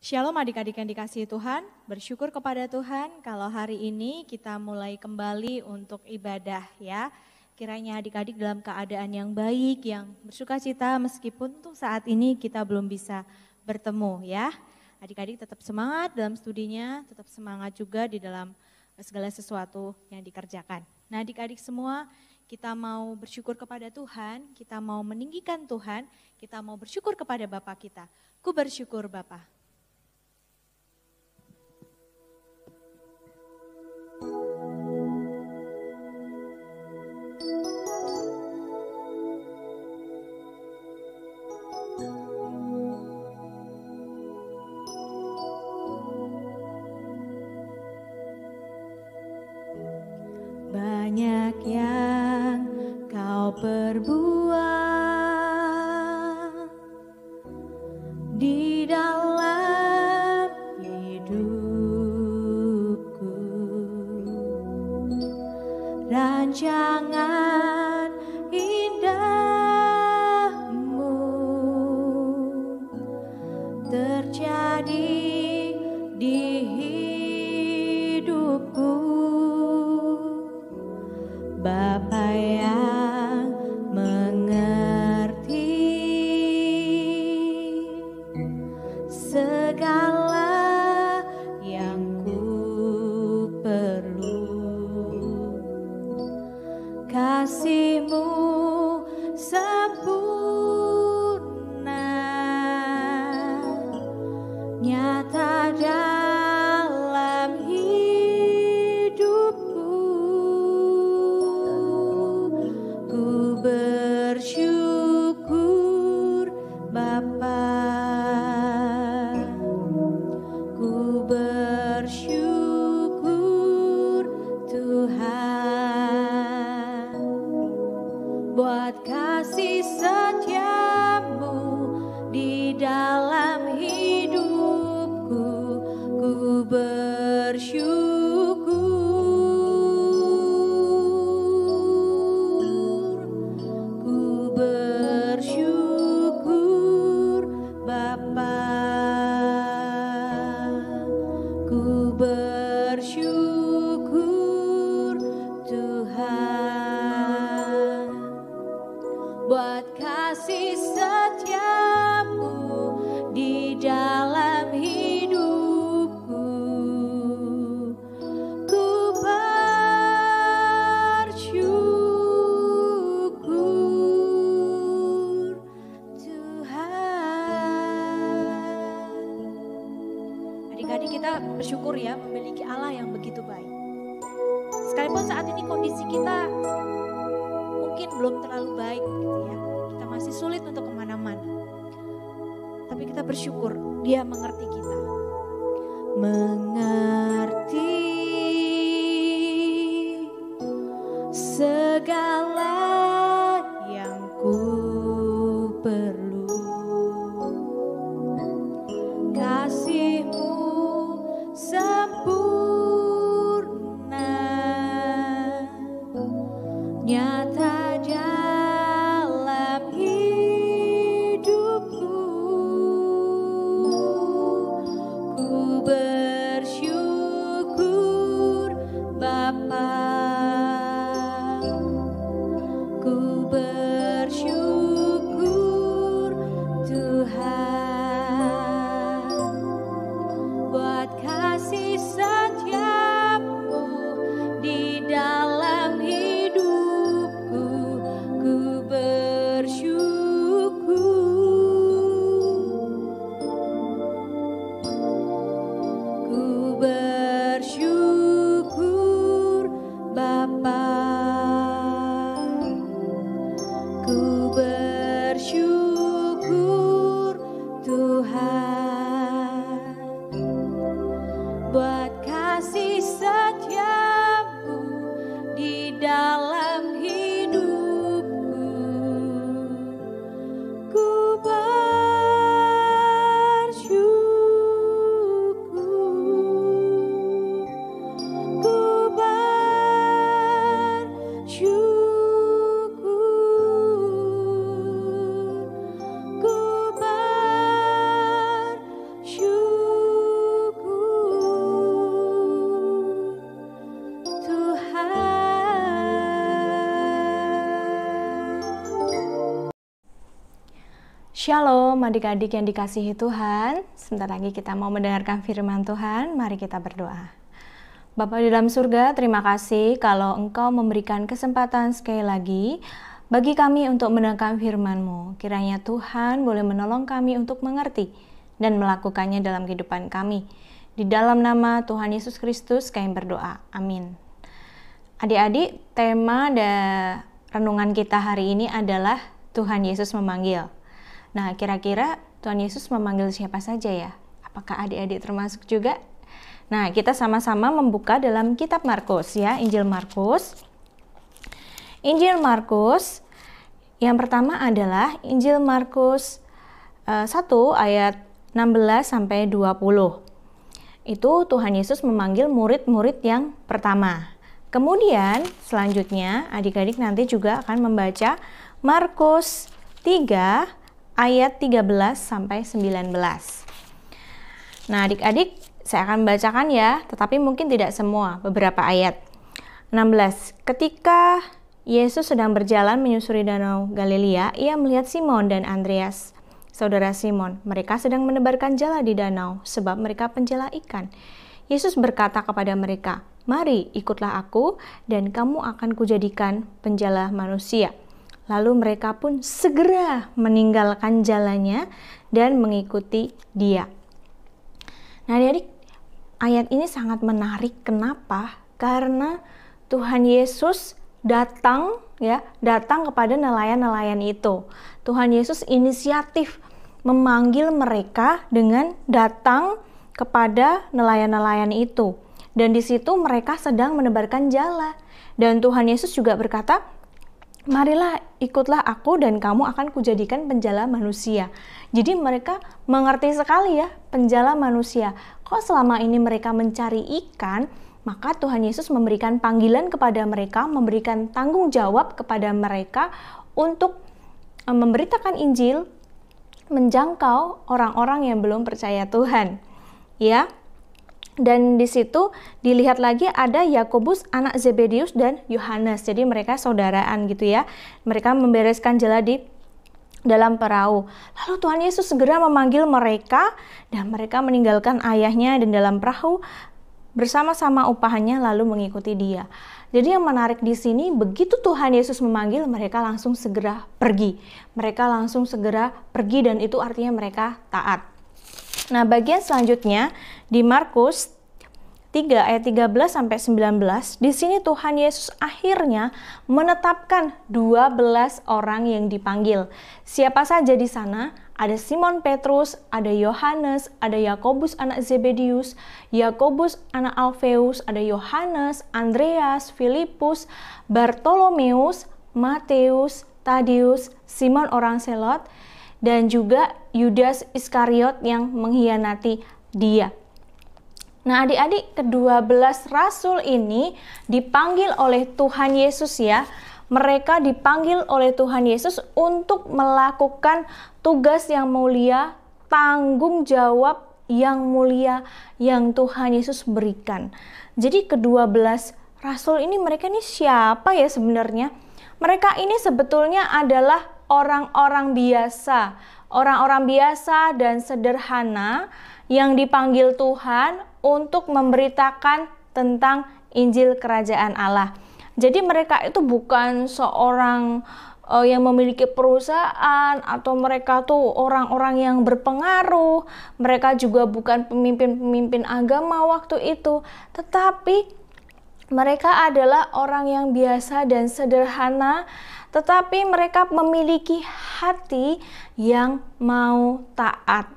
Shalom adik-adik yang dikasihi Tuhan, bersyukur kepada Tuhan kalau hari ini kita mulai kembali untuk ibadah ya. Kiranya adik-adik dalam keadaan yang baik, yang bersukacita meskipun untuk saat ini kita belum bisa bertemu ya. Adik-adik tetap semangat dalam studinya, tetap semangat juga di dalam segala sesuatu yang dikerjakan. Nah adik-adik semua, kita mau bersyukur kepada Tuhan, kita mau meninggikan Tuhan, kita mau bersyukur kepada Bapa kita. Ku bersyukur Bapa. Banyak yang kau perbuat di dalam hidupku, rancangan indahmu terjadi di hidupku. Bapa yang mengerti segala yang ku perlu, kasih-Mu sempurna nyata dalam bersyukur Bapa, ku bersyukur Tuhan buat kasih setia-Mu di dalam hidupku, ku bersyukur. Buat kasih setia-Mu di dalam hidupku, ku bersyukur Tuhan. Adik-adik kita bersyukur ya memiliki Allah yang begitu baik. Sekalipun saat ini kondisi kita mungkin belum terlalu baik gitu ya. Kita masih sulit untuk kemana-mana. Tapi kita bersyukur Dia mengerti kita. Mengerti segala yang ku perlu, kasih-Mu sempurna nyata dalam hidupku, ku bersyukur Bapa, ku bersyukur Tuhan buat kasih setia-Mu di dalam hidupku, ku bersyukur Bapa, ku bersyukur Tuhan buat kasih setia-Mu di dalam hidupku, ku bersyukur Shalom adik-adik yang dikasihi Tuhan. Sebentar lagi kita mau mendengarkan firman Tuhan. Mari kita berdoa. Bapa di dalam surga, terima kasih kalau Engkau memberikan kesempatan sekali lagi bagi kami untuk mendengarkan firman-Mu. Kiranya Tuhan boleh menolong kami untuk mengerti dan melakukannya dalam kehidupan kami. Di dalam nama Tuhan Yesus Kristus kami berdoa. Amin. Adik-adik, tema renungan kita hari ini adalah Tuhan Yesus memanggil. Nah, kira-kira Tuhan Yesus memanggil siapa saja ya? Apakah adik-adik termasuk juga? Nah, kita sama-sama membuka dalam kitab Markus ya, Injil Markus. Injil Markus yang pertama adalah Injil Markus 1 ayat 16 sampai 20. Itu Tuhan Yesus memanggil murid-murid yang pertama. Kemudian selanjutnya adik-adik nanti juga akan membaca Markus 3 ayat 13 sampai 19. Nah, adik-adik saya akan membacakan ya, tetapi mungkin tidak semua, beberapa ayat. 16. Ketika Yesus sedang berjalan menyusuri danau Galilea, ia melihat Simon dan Andreas, saudara Simon. Mereka sedang menebarkan jala di danau, sebab mereka penjala ikan. Yesus berkata kepada mereka, "Mari, ikutlah aku, dan kamu akan kujadikan penjala manusia." Lalu mereka pun segera meninggalkan jalannya dan mengikuti dia. Nah, adik-adik, ayat ini sangat menarik. Kenapa? Karena Tuhan Yesus datang kepada nelayan-nelayan itu. Tuhan Yesus inisiatif memanggil mereka dengan datang kepada nelayan-nelayan itu. Dan di situ mereka sedang menebarkan jala. Dan Tuhan Yesus juga berkata, "Marilah, ikutlah aku dan kamu akan kujadikan penjala manusia." Jadi mereka mengerti sekali ya, penjala manusia. Kok selama ini mereka mencari ikan, maka Tuhan Yesus memberikan panggilan kepada mereka, memberikan tanggung jawab kepada mereka untuk memberitakan Injil, menjangkau orang-orang yang belum percaya Tuhan. Ya. Dan di situ dilihat lagi ada Yakobus anak Zebedius dan Yohanes. Jadi mereka saudaraan gitu ya. Mereka membereskan jala di dalam perahu. Lalu Tuhan Yesus segera memanggil mereka dan mereka meninggalkan ayahnya dan dalam perahu bersama-sama upahannya lalu mengikuti dia. Jadi yang menarik di sini, begitu Tuhan Yesus memanggil, mereka langsung segera pergi. Mereka langsung segera pergi dan itu artinya mereka taat. Nah, bagian selanjutnya di Markus 3 ayat 13 sampai 19, di sini Tuhan Yesus akhirnya menetapkan 12 orang yang dipanggil. Siapa saja di sana? Ada Simon Petrus, ada Yohanes, ada Yakobus anak Zebedius, Yakobus anak Alfeus, ada Yohanes, Andreas, Filipus, Bartolomeus, Matius, Tadius, Simon orang Selot, dan juga Yudas Iskariot yang mengkhianati dia. Nah, adik-adik, ke-12 rasul ini dipanggil oleh Tuhan Yesus ya. Mereka dipanggil oleh Tuhan Yesus untuk melakukan tugas yang mulia, tanggung jawab yang mulia yang Tuhan Yesus berikan. Jadi ke-12 rasul ini, mereka ini siapa ya sebenarnya? Mereka ini sebetulnya adalah orang-orang biasa dan sederhana yang dipanggil Tuhan untuk memberitakan tentang Injil Kerajaan Allah. Jadi mereka itu bukan seorang yang memiliki perusahaan atau mereka tuh orang-orang yang berpengaruh. Mereka juga bukan pemimpin-pemimpin agama waktu itu, tetapi mereka adalah orang yang biasa dan sederhana, tetapi mereka memiliki hati yang mau taat.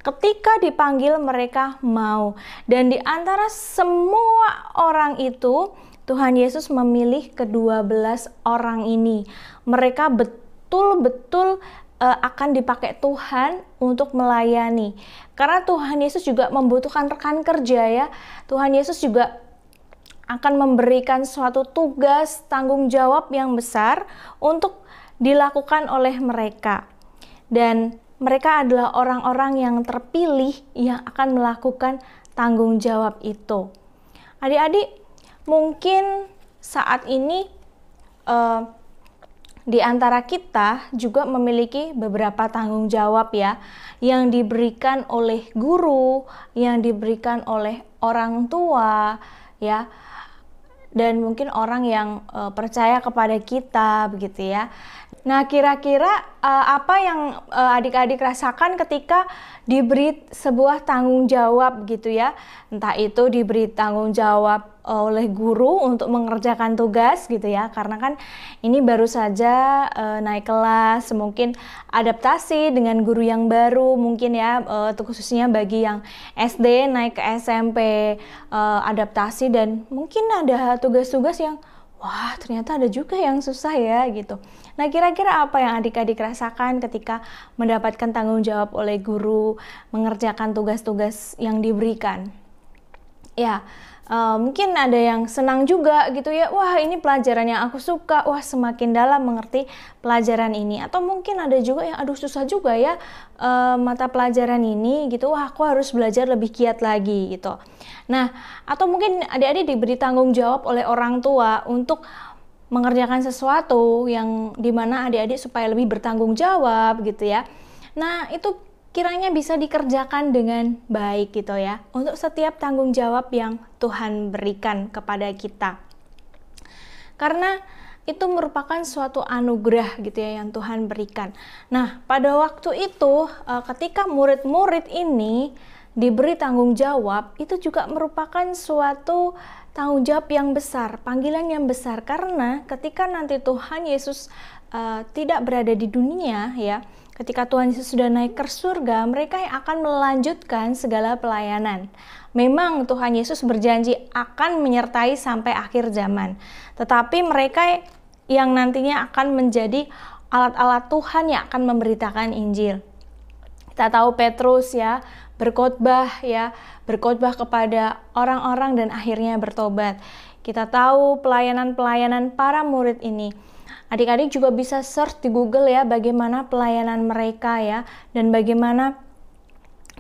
Ketika dipanggil mereka mau. Dan di antara semua orang itu, Tuhan Yesus memilih ke-12 orang ini. Mereka betul-betul akan dipakai Tuhan untuk melayani. Karena Tuhan Yesus juga membutuhkan rekan kerja ya. Tuhan Yesus juga akan memberikan suatu tugas, tanggung jawab yang besar untuk dilakukan oleh mereka. Dan mereka adalah orang-orang yang terpilih yang akan melakukan tanggung jawab itu. Adik-adik, mungkin saat ini di antara kita juga memiliki beberapa tanggung jawab ya, yang diberikan oleh guru, yang diberikan oleh orang tua ya, dan mungkin orang yang percaya kepada kita begitu ya. Nah, kira-kira apa yang adik-adik rasakan ketika diberi sebuah tanggung jawab gitu ya? Entah itu diberi tanggung jawab oleh guru untuk mengerjakan tugas gitu ya, karena kan ini baru saja naik kelas, mungkin adaptasi dengan guru yang baru mungkin ya, khususnya bagi yang SD naik ke SMP, adaptasi dan mungkin ada tugas-tugas yang wah ternyata ada juga yang susah ya gitu. Nah, kira-kira apa yang adik-adik rasakan ketika mendapatkan tanggung jawab oleh guru, mengerjakan tugas-tugas yang diberikan? Ya, mungkin ada yang senang juga gitu ya, wah ini pelajaran yang aku suka, wah semakin dalam mengerti pelajaran ini. Atau mungkin ada juga yang aduh susah juga ya mata pelajaran ini gitu, wah aku harus belajar lebih giat lagi gitu. Nah, atau mungkin adik-adik diberi tanggung jawab oleh orang tua untuk mengerjakan sesuatu yang dimana adik-adik supaya lebih bertanggung jawab gitu ya. Nah, itu kiranya bisa dikerjakan dengan baik gitu ya, untuk setiap tanggung jawab yang Tuhan berikan kepada kita. Karena itu merupakan suatu anugerah gitu ya yang Tuhan berikan. Nah, pada waktu itu ketika murid-murid ini diberi tanggung jawab, itu juga merupakan suatu tanggung jawab yang besar, panggilan yang besar, karena ketika nanti Tuhan Yesus tidak berada di dunia ya, ketika Tuhan Yesus sudah naik ke surga, mereka yang akan melanjutkan segala pelayanan. Memang Tuhan Yesus berjanji akan menyertai sampai akhir zaman, tetapi mereka yang nantinya akan menjadi alat-alat Tuhan yang akan memberitakan Injil. Kita tahu Petrus ya, berkhotbah kepada orang-orang dan akhirnya bertobat. Kita tahu pelayanan-pelayanan para murid ini. Adik-adik juga bisa search di Google ya, bagaimana pelayanan mereka ya, dan bagaimana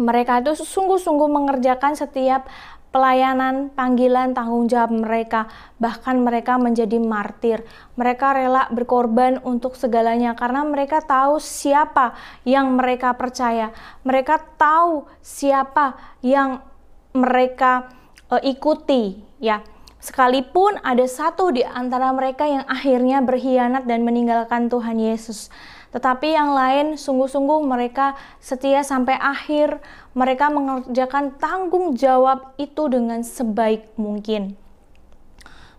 mereka itu sungguh-sungguh mengerjakan setiap pelayanan, panggilan, tanggung jawab mereka. Bahkan mereka menjadi martir. Mereka rela berkorban untuk segalanya karena mereka tahu siapa yang mereka percaya. Mereka tahu siapa yang mereka ikuti ya. Sekalipun ada satu di antara mereka yang akhirnya berkhianat dan meninggalkan Tuhan Yesus, tetapi yang lain sungguh-sungguh mereka setia sampai akhir. Mereka mengerjakan tanggung jawab itu dengan sebaik mungkin.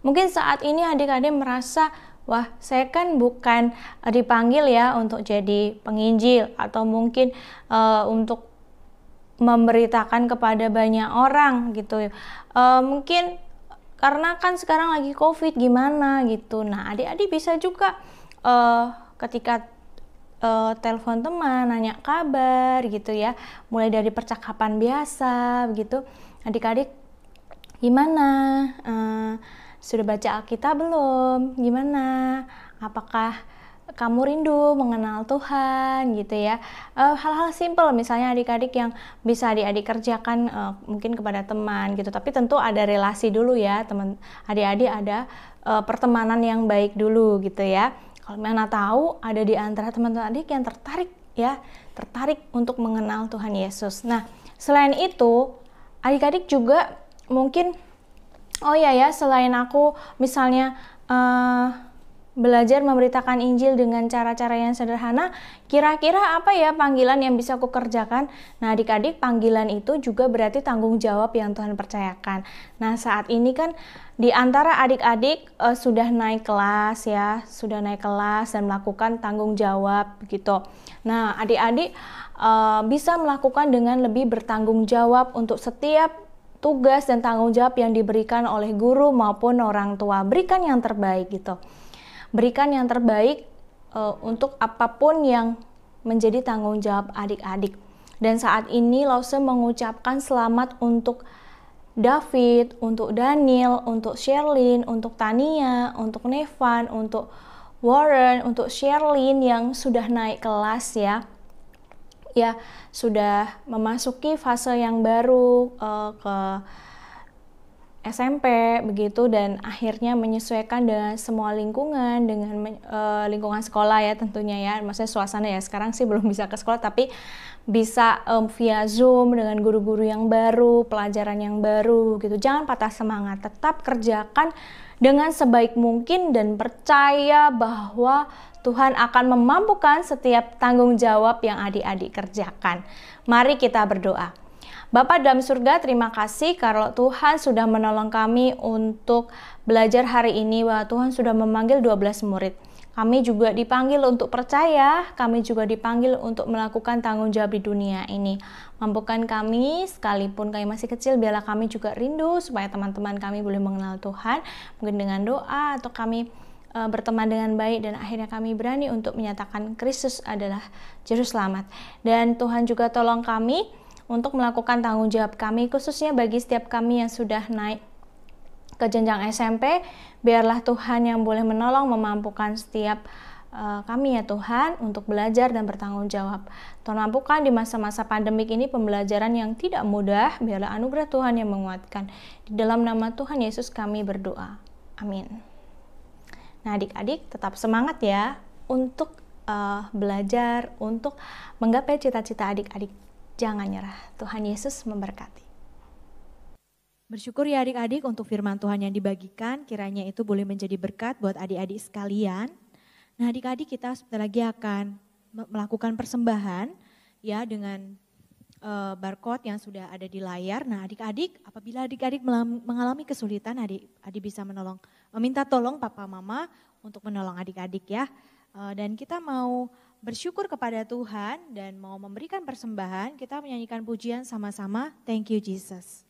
Mungkin saat ini adik-adik merasa, wah saya kan bukan dipanggil ya untuk jadi penginjil, atau mungkin untuk memberitakan kepada banyak orang gitu. Mungkin karena kan sekarang lagi COVID gimana gitu. Nah, adik-adik bisa juga ketika telepon teman, nanya kabar gitu ya, mulai dari percakapan biasa begitu. Adik-adik gimana? Sudah baca Alkitab belum? Gimana? Apakah kamu rindu mengenal Tuhan gitu ya? Hal-hal simpel misalnya adik-adik yang bisa adik-adik kerjakan mungkin kepada teman gitu, tapi tentu ada relasi dulu ya, teman adik-adik ada pertemanan yang baik dulu gitu ya. Kalau mana tahu ada di antara teman-teman adik yang tertarik untuk mengenal Tuhan Yesus. Nah, selain itu adik-adik juga mungkin selain aku misalnya belajar memberitakan Injil dengan cara-cara yang sederhana, kira-kira apa ya panggilan yang bisa aku kerjakan? Nah, adik-adik, panggilan itu juga berarti tanggung jawab yang Tuhan percayakan. Nah, saat ini kan di antara adik-adik sudah naik kelas dan melakukan tanggung jawab gitu. Nah, adik-adik bisa melakukan dengan lebih bertanggung jawab untuk setiap tugas dan tanggung jawab yang diberikan oleh guru maupun orang tua. Berikan yang terbaik gitu. Berikan yang terbaik untuk apapun yang menjadi tanggung jawab adik-adik. Dan saat ini Lause mengucapkan selamat untuk David, untuk Daniel, untuk Sherlyn, untuk Tania, untuk Nevan, untuk Warren, untuk Sherlyn yang sudah naik kelas ya. Ya, sudah memasuki fase yang baru ke SMP begitu, dan akhirnya menyesuaikan dengan semua lingkungan, dengan lingkungan sekolah ya tentunya ya, maksudnya suasana ya. Sekarang sih belum bisa ke sekolah, tapi bisa via Zoom dengan guru-guru yang baru, pelajaran yang baru gitu. Jangan patah semangat, tetap kerjakan dengan sebaik mungkin dan percaya bahwa Tuhan akan memampukan setiap tanggung jawab yang adik-adik kerjakan. Mari kita berdoa. Bapa dalam surga, terima kasih kalau Tuhan sudah menolong kami untuk belajar hari ini, bahwa Tuhan sudah memanggil 12 murid. Kami juga dipanggil untuk percaya, kami juga dipanggil untuk melakukan tanggung jawab di dunia ini. Mampukan kami, sekalipun kami masih kecil, biarlah kami juga rindu supaya teman-teman kami boleh mengenal Tuhan, mungkin dengan doa atau kami berteman dengan baik, dan akhirnya kami berani untuk menyatakan Kristus adalah Juru Selamat. Dan Tuhan juga tolong kami untuk melakukan tanggung jawab kami, khususnya bagi setiap kami yang sudah naik ke jenjang SMP. Biarlah Tuhan yang boleh menolong, memampukan setiap kami ya Tuhan untuk belajar dan bertanggung jawab. Tuhan mampukan di masa-masa pandemik ini pembelajaran yang tidak mudah. Biarlah anugerah Tuhan yang menguatkan. Di dalam nama Tuhan Yesus kami berdoa. Amin. Nah adik-adik tetap semangat ya untuk belajar, untuk menggapai cita-cita adik-adik. Jangan nyerah, Tuhan Yesus memberkati. Bersyukur ya adik-adik untuk firman Tuhan yang dibagikan, kiranya itu boleh menjadi berkat buat adik-adik sekalian. Nah adik-adik, kita sebentar lagi akan melakukan persembahan ya dengan barcode yang sudah ada di layar. Nah adik-adik, apabila adik-adik mengalami kesulitan, adik-adik bisa meminta tolong papa mama untuk menolong adik-adik ya. Dan kita mau bersyukur kepada Tuhan dan mau memberikan persembahan, kita menyanyikan pujian sama-sama, Thank You Jesus.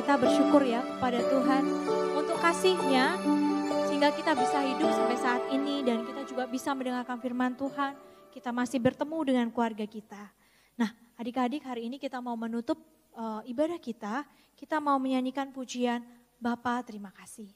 Kita bersyukur ya kepada Tuhan untuk kasih-Nya sehingga kita bisa hidup sampai saat ini dan kita juga bisa mendengarkan firman Tuhan. Kita masih bertemu dengan keluarga kita. Nah, adik-adik, hari ini kita mau menutup ibadah kita. Kita mau menyanyikan pujian Bapa terima kasih.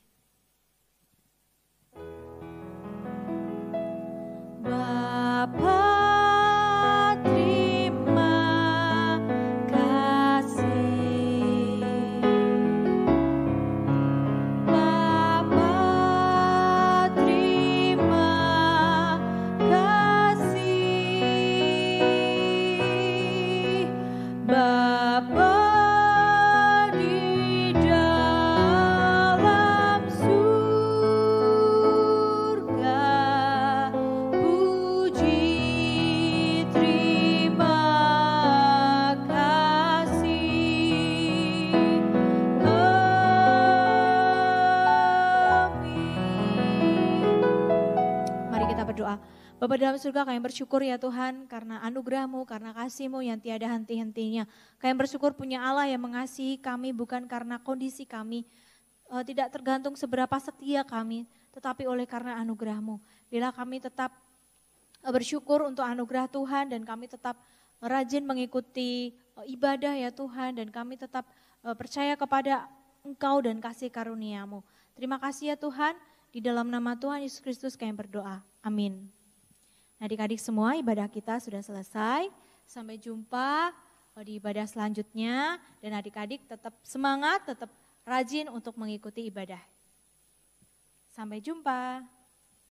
berdoa. Bapa dalam surga, kami bersyukur ya Tuhan karena anugerah-Mu, karena kasih-Mu yang tiada henti-hentinya. Kami bersyukur punya Allah yang mengasihi kami bukan karena kondisi kami, tidak tergantung seberapa setia kami, tetapi oleh karena anugerah-Mu. Bila kami tetap bersyukur untuk anugerah Tuhan dan kami tetap rajin mengikuti ibadah ya Tuhan, dan kami tetap percaya kepada Engkau dan kasih karunia-Mu. Terima kasih ya Tuhan, di dalam nama Tuhan Yesus Kristus kami berdoa. Amin. Nah, adik-adik semua, ibadah kita sudah selesai. Sampai jumpa di ibadah selanjutnya, dan adik-adik tetap semangat, tetap rajin untuk mengikuti ibadah. Sampai jumpa.